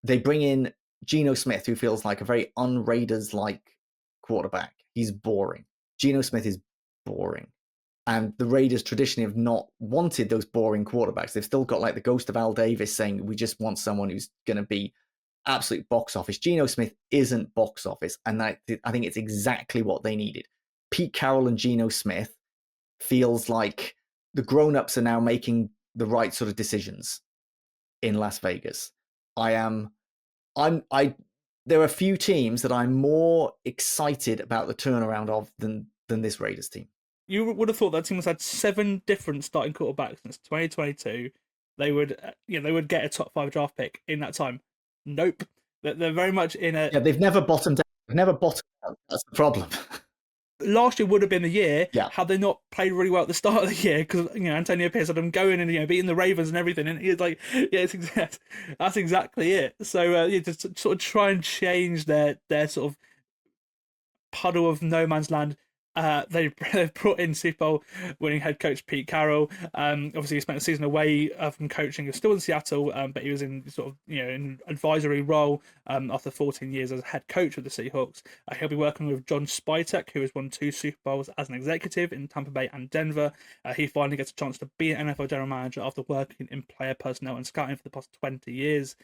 they bring in Geno Smith, who feels like a very un-Raiders-like quarterback. He's boring. Geno Smith is boring. And the Raiders traditionally have not wanted those boring quarterbacks. They've still got like the ghost of Al Davis saying, we just want someone who's going to be absolute box office. Geno Smith isn't box office. And I think it's exactly what they needed. Pete Carroll and Geno Smith feels like the grown-ups are now making the right sort of decisions in Las Vegas. There are a few teams that I'm more excited about the turnaround of than this Raiders team. You would have thought that team has had 7 different starting quarterbacks since 2022. They would, they would get a top 5 draft pick in that time. Nope. They're very much in a. Yeah, they've never bottomed out. They've never bottomed out. That's the problem. Last year would have been the year Yeah. had they not played really well at the start of the year, because Antonio Pierce had them going and beating the Ravens and everything, and he's like, yeah, that's exactly it. So to sort of try and change their sort of puddle of no man's land. They've brought in Super Bowl winning head coach Pete Carroll. Obviously, he spent a season away from coaching. He was still in Seattle, but he was in sort of in advisory role after 14 years as head coach of the Seahawks. He'll be working with John Spytek, who has won 2 Super Bowls as an executive in Tampa Bay and Denver. He finally gets a chance to be an NFL general manager after working in player personnel and scouting for the past 20 years.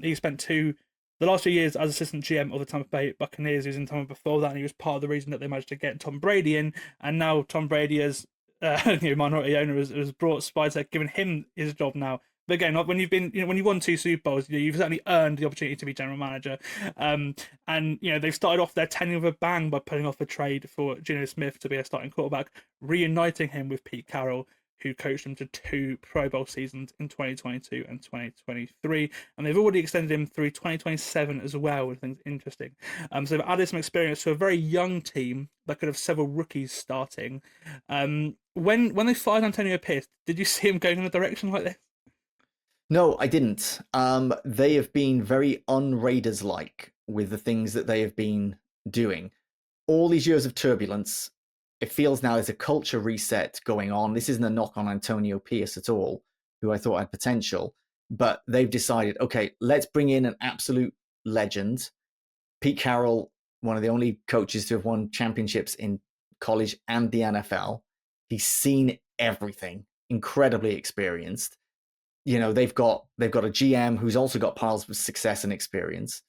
He spent the last few years as assistant GM of the Tampa Bay Buccaneers. He was in Tampa before that, and he was part of the reason that they managed to get Tom Brady in. And now Tom Brady, as minority owner, has brought Spytek, given him his job now. But again, when you've won 2 Super Bowls, you've certainly earned the opportunity to be general manager. And they've started off their tenure with a bang by putting off a trade for Geno Smith to be a starting quarterback, reuniting him with Pete Carroll, who coached them to 2 Pro Bowl seasons in 2022 and 2023. And they've already extended him through 2027 as well, which I think is interesting. So they've added some experience to a very young team that could have several rookies starting. When they fired Antonio Pierce, did you see him going in a direction like this? No, I didn't. They have been very un-Raiders-like with the things that they have been doing. All these years of turbulence, it feels now there's a culture reset going on. This isn't a knock on Antonio Pierce at all, who I thought had potential, but they've decided, okay, let's bring in an absolute legend. Pete Carroll, one of the only coaches to have won championships in college and the NFL. He's seen everything, incredibly experienced. They've got a GM who's also got piles of success and experience.